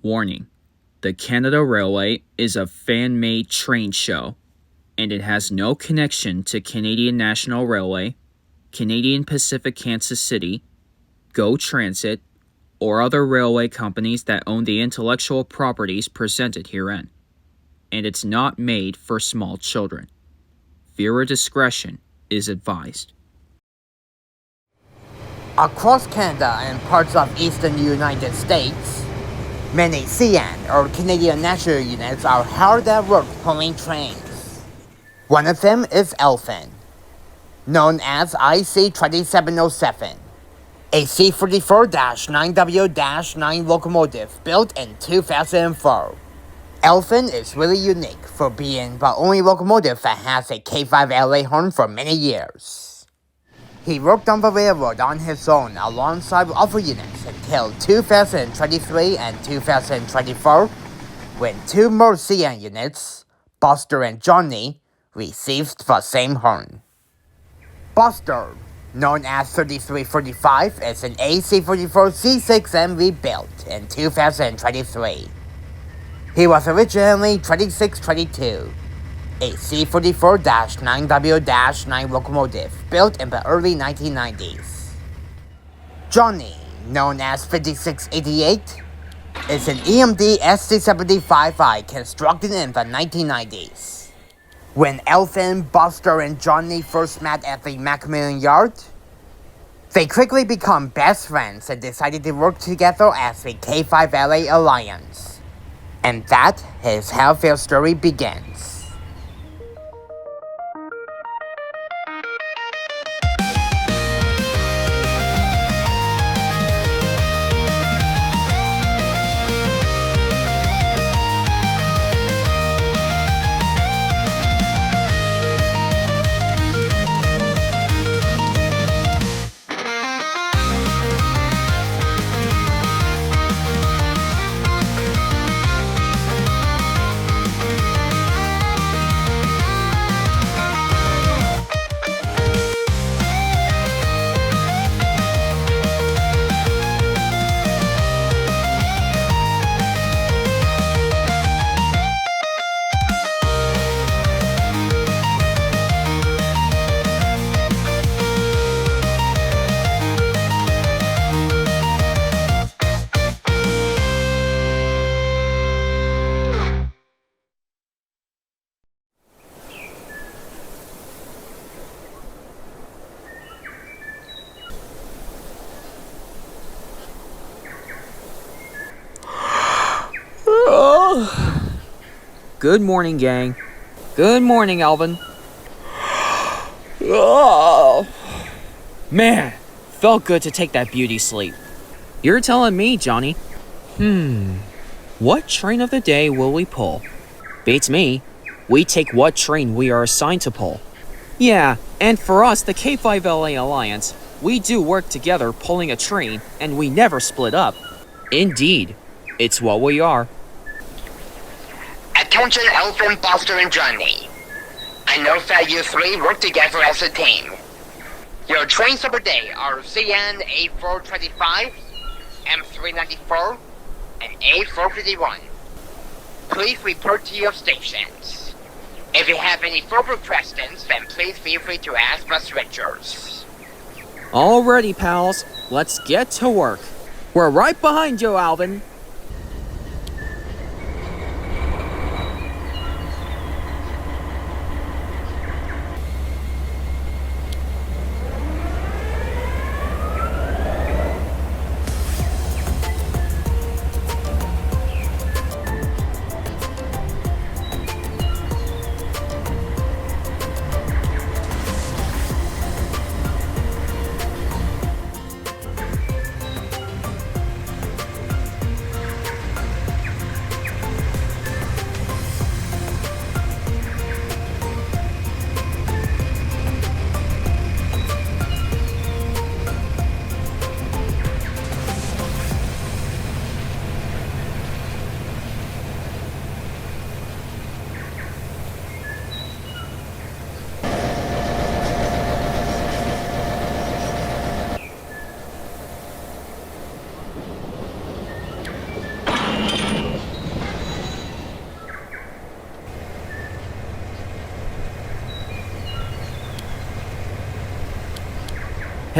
Warning: the Canada Railway is a fan-made train show, and it has no connection to Canadian National Railway, Canadian Pacific Kansas City, GO Transit, or other railway companies that own the intellectual properties presented herein. And it's not made for small children. Viewer discretion is advised. Across Canada and parts of eastern United States, many CN or Canadian National units are hard at work pulling trains. One of them is Elfin, known as IC-2707, a C-44-9W-9 locomotive built in 2004. Elfin is really unique for being the only locomotive that has a K5LA horn for many years. He worked on the railroad on his own alongside other units until 2023 and 2024, when two more CN units, Buster and Johnny, received the same horn. Buster, known as 3345, is an AC-44C6M built in 2023. He was originally 2622, a C-44-9W-9 locomotive built in the early 1990s. Johnny, known as 5688, is an EMD SC-75I constructed in the 1990s. When Elfin, Buster, and Johnny first met at the Macmillan Yard, they quickly become best friends and decided to work together as the K5LA Alliance. And that is how their story begins. Good morning, gang. Good morning, Alvin. Man, felt good to take that beauty sleep. You're telling me, Johnny. What train of the day will we pull? Beats me. We take what train we are assigned to pull. Yeah, and for us, the K5LA Alliance, we do work together pulling a train, and we never split up. Indeed, it's what we are. Attention Elfin, Buster, and Johnny. I know that you three work together as a team. Your trains of the day are CN A425, M394, and A451. Please report to your stations. If you have any further questions, then please feel free to ask the switchers. Alrighty, pals. Let's get to work. We're right behind you, Alvin.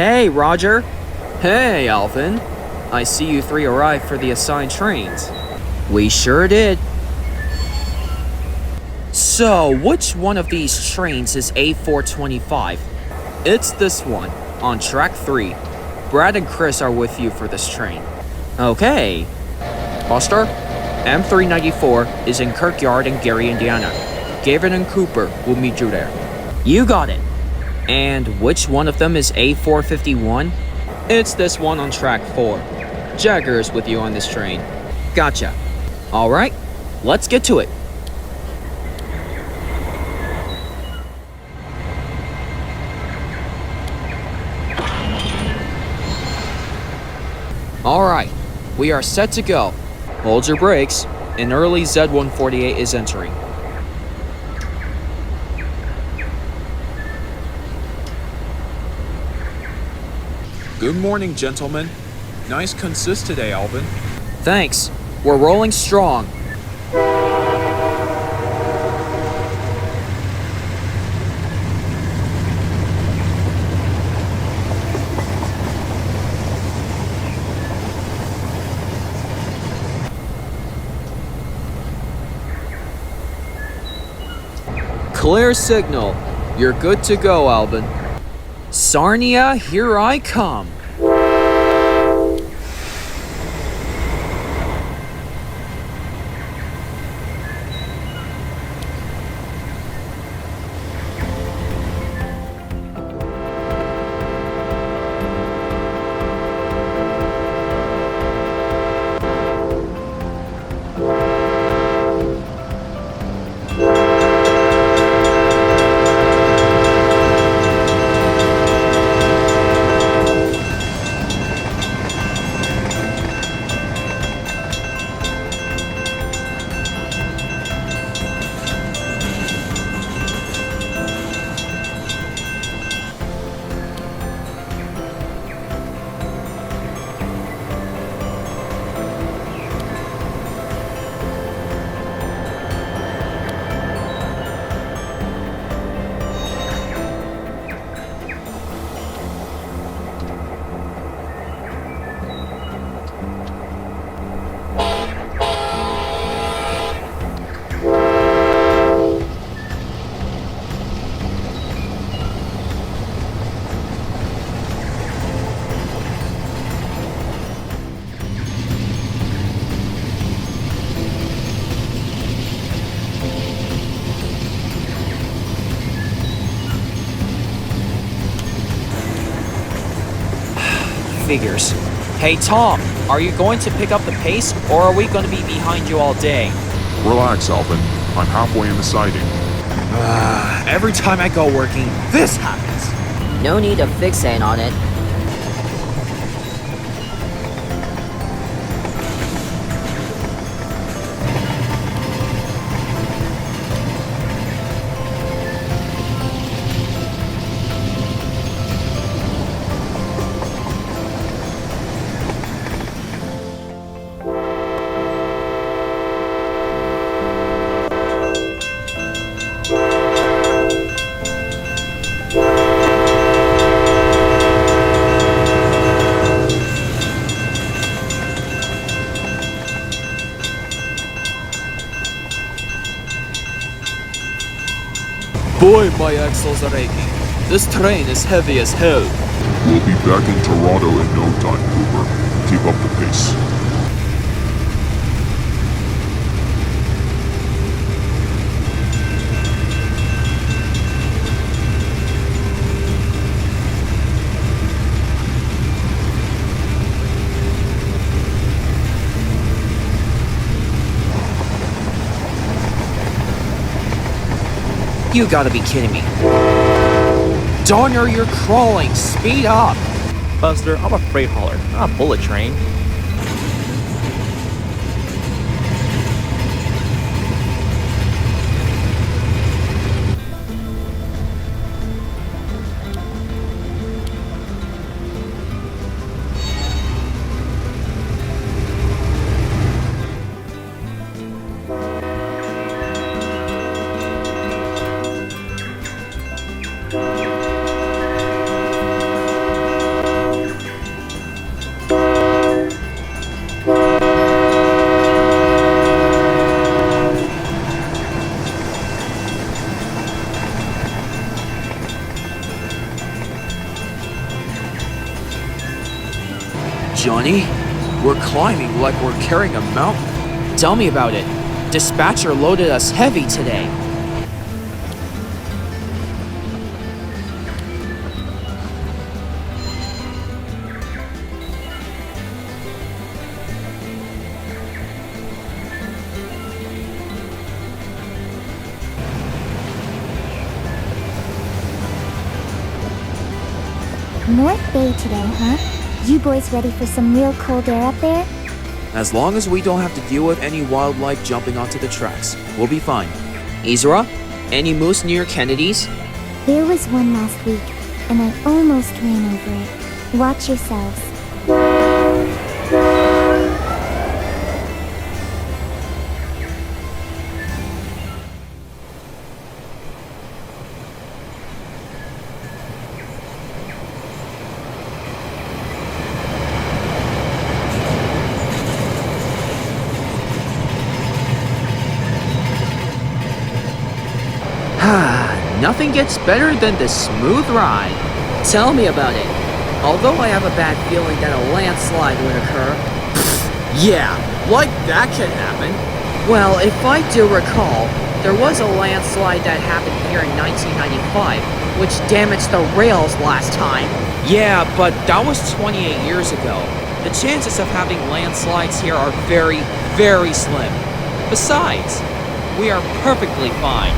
Hey, Roger. Hey, Alvin. I see you three arrived for the assigned trains. We sure did. So, which one of these trains is A425? It's this one, on track 3. Brad and Chris are with you for this train. Okay. Buster, M394 is in Kirkyard in Gary, Indiana. Gavin and Cooper will meet you there. You got it. And which one of them is A451? It's this one on track 4. Jagger is with you on this train. Gotcha. Alright, let's get to it. Alright, we are set to go. Hold your brakes. An early Z148 is entering. Good morning, gentlemen. Nice consist today, Alvin. Thanks. We're rolling strong. Clear signal. You're good to go, Alvin. Sarnia, here I come. Figures. Hey Tom, are you going to pick up the pace or are we going to be behind you all day? Relax, Alvin. I'm halfway in the siding. Every time I go working, this happens. No need to fixate on it. Boy, my axles are aching. This train is heavy as hell. We'll be back in Toronto in no time, Cooper. Keep up the pace. You gotta be kidding me. Darner, you're crawling. Speed up. Buster, I'm a freight hauler, not a bullet train. Johnny. We're climbing like we're carrying a mountain. Tell me about it. Dispatcher loaded us heavy today. North Bay today, huh? You boys ready for some real cold air up there? As long as we don't have to deal with any wildlife jumping onto the tracks, we'll be fine. Isra, any moose near Kennedy's? There was one last week, and I almost ran over it. Watch yourselves. Nothing gets better than the smooth ride. Tell me about it. Although I have a bad feeling that a landslide would occur. Yeah, like that can happen. Well, if I do recall, there was a landslide that happened here in 1995, which damaged the rails last time. Yeah, but that was 28 years ago. The chances of having landslides here are very, very slim. Besides, we are perfectly fine.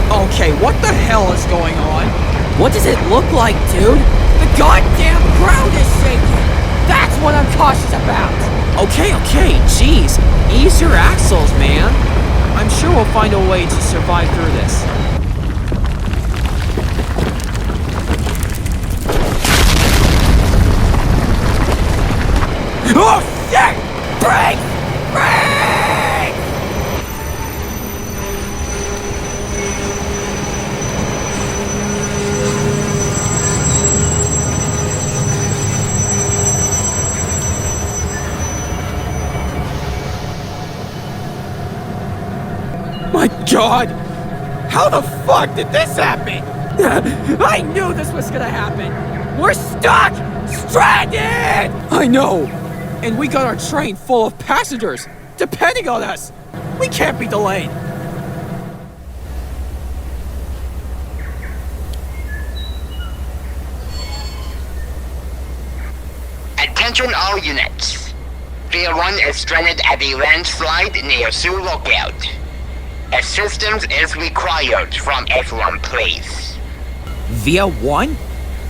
Okay, what the hell is going on? What does it look like, dude? The goddamn ground is shaking! That's what I'm cautious about! Okay, jeez. Ease your axles, man. I'm sure we'll find a way to survive through this. Oh, shit! Brake! Brake! My God! How the fuck did this happen? I knew this was gonna happen! We're stuck! Stranded! I know! And we got our train full of passengers depending on us! We can't be delayed! Attention all units. Tier 1 is stranded at the landslide near Sioux Lookout. Assistance is required from everyone, please. Via 1?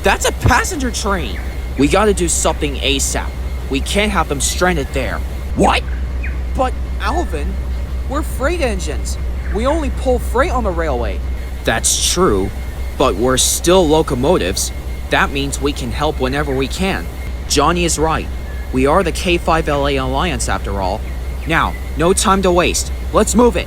That's a passenger train! We gotta do something ASAP. We can't have them stranded there. What? But, Alvin, we're freight engines. We only pull freight on the railway. That's true, but we're still locomotives. That means we can help whenever we can. Johnny is right. We are the K5LA Alliance after all. Now, no time to waste. Let's move it.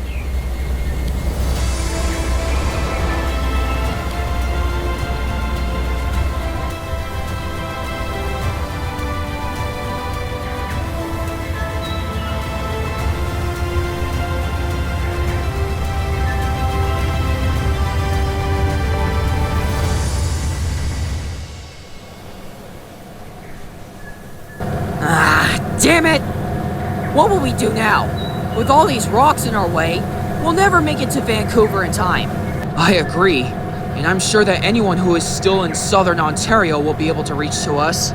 Damn it! What will we do now? With all these rocks in our way, we'll never make it to Vancouver in time. I agree. And I'm sure that anyone who is still in southern Ontario will be able to reach to us.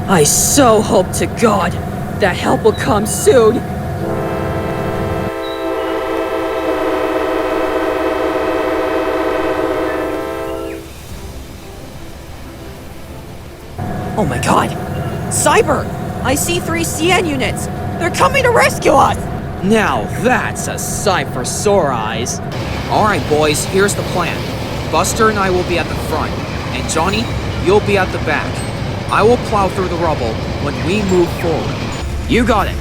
I so hope to God that help will come soon. Oh my God! Cyber! I see 3 CN units! They're coming to rescue us! Now that's a sight for sore eyes. Alright, boys, here's the plan. Buster and I will be at the front, and Johnny, you'll be at the back. I will plow through the rubble when we move forward. You got it.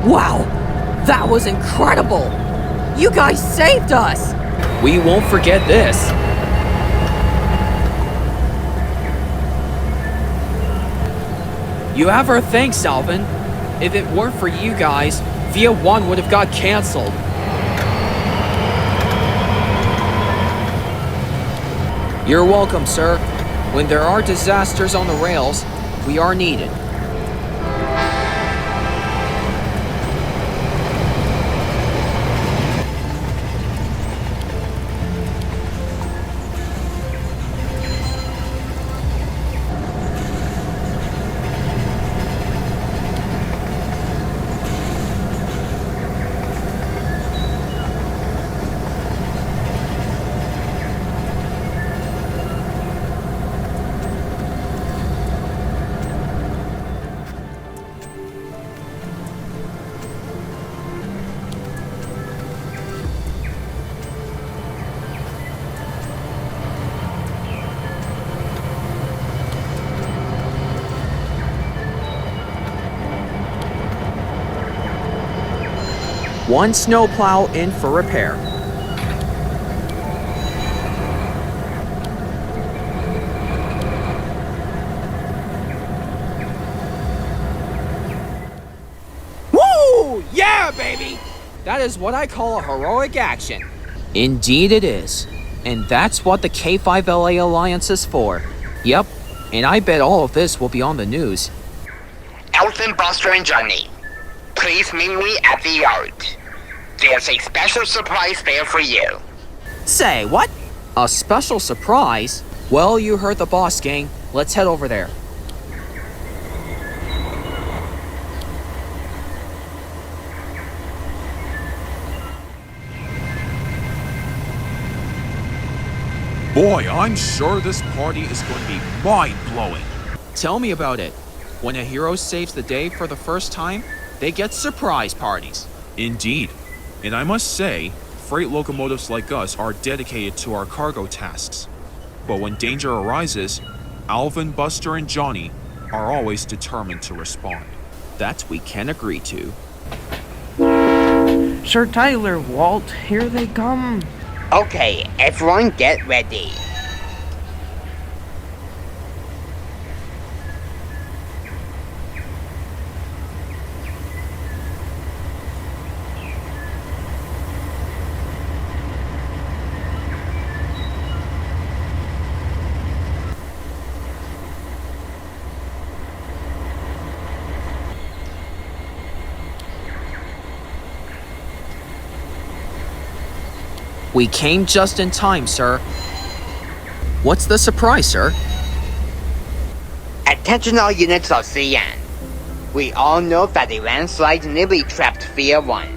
Wow, that was incredible! You guys saved us! We won't forget this. You have our thanks, Alvin. If it weren't for you guys, Via 1 would have got canceled. You're welcome, sir. When there are disasters on the rails, we are needed. One snowplow in for repair. Woo! Yeah, baby! That is what I call a heroic action. Indeed it is. And that's what the K5LA Alliance is for. Yep, and I bet all of this will be on the news. Elton, Buster, and Johnny, please meet me at the yard. There's a special surprise there for you. Say, what? A special surprise? Well, you heard the boss, gang. Let's head over there. Boy, I'm sure this party is going to be mind-blowing. Tell me about it. When a hero saves the day for the first time, they get surprise parties. Indeed. And I must say, freight locomotives like us are dedicated to our cargo tasks. But when danger arises, Alvin, Buster, and Johnny are always determined to respond. That we can agree to. Sir Tyler, Walt, here they come. Okay, everyone get ready. We came just in time, sir. What's the surprise, sir? Attention all units of CN. We all know that the landslide nearly trapped Via 1.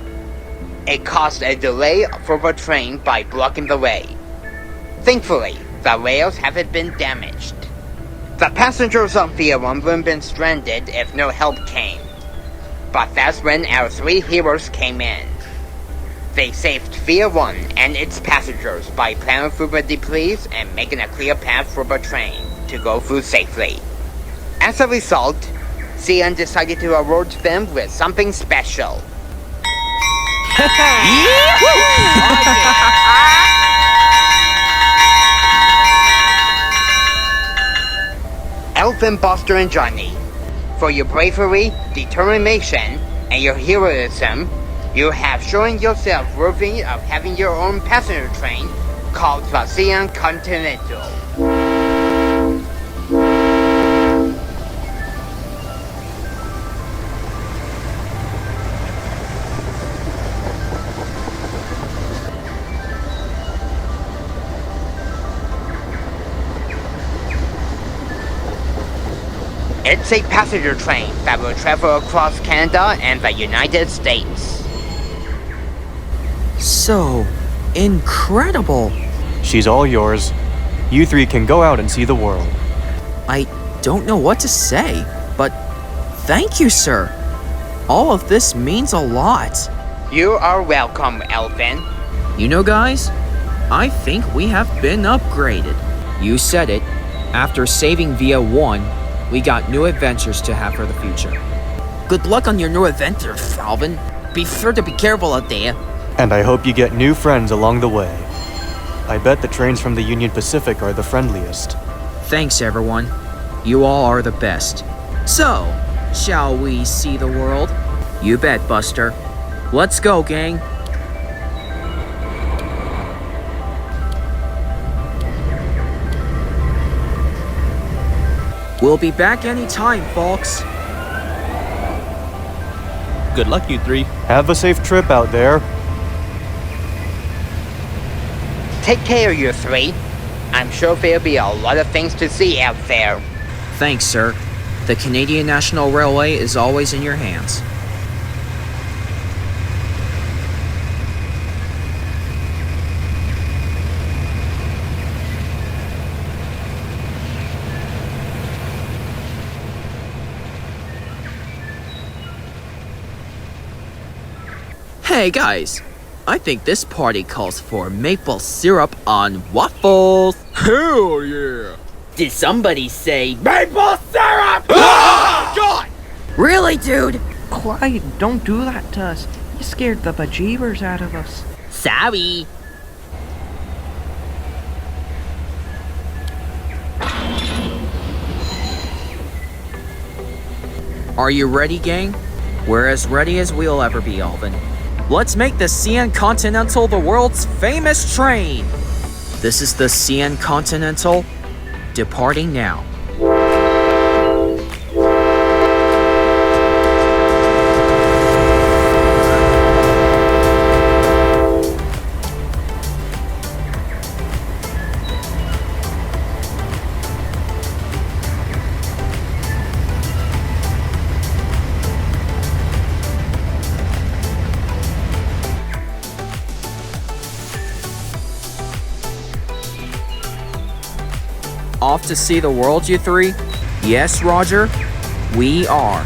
It caused a delay for the train by blocking the way. Thankfully, the rails haven't been damaged. The passengers on Via 1 would have been stranded if no help came. But that's when our three heroes came in. They saved Via 1 and its passengers by plowing through the debris and making a clear path for the train to go through safely. As a result, CN decided to award them with something special. Elfin, Buster, and Johnny, for your bravery, determination, and your heroism, you have shown yourself worthy of having your own passenger train called the CN Continental. It's a passenger train that will travel across Canada and the United States. So incredible. She's all yours. You three can go out and see the world. I don't know what to say, but thank you, sir. All of this means a lot. You are welcome, Elvin. You know, guys, I think we have been upgraded. You said it. After saving Via 1, we got new adventures to have for the future. Good luck on your new adventure, Alvin. Be sure to be careful out there. And I hope you get new friends along the way. I bet the trains from the Union Pacific are the friendliest. Thanks, everyone. You all are the best. So, shall we see the world? You bet, Buster. Let's go, gang. We'll be back anytime, folks. Good luck, you three. Have a safe trip out there. Take care, you three. I'm sure there'll be a lot of things to see out there. Thanks, sir. The Canadian National Railway is always in your hands. Hey guys, I think this party calls for maple syrup on waffles. Hell yeah! Did somebody say Maple syrup! Ah! God! Really, dude? Clyde, don't do that to us. You scared the bejeebers out of us. sorry? Are you ready, gang? We're as ready as we'll ever be, Alvin. Let's make the CN Continental the world's famous train! This is the CN Continental, departing now. Off to see the world, you three? Yes, Roger, we are.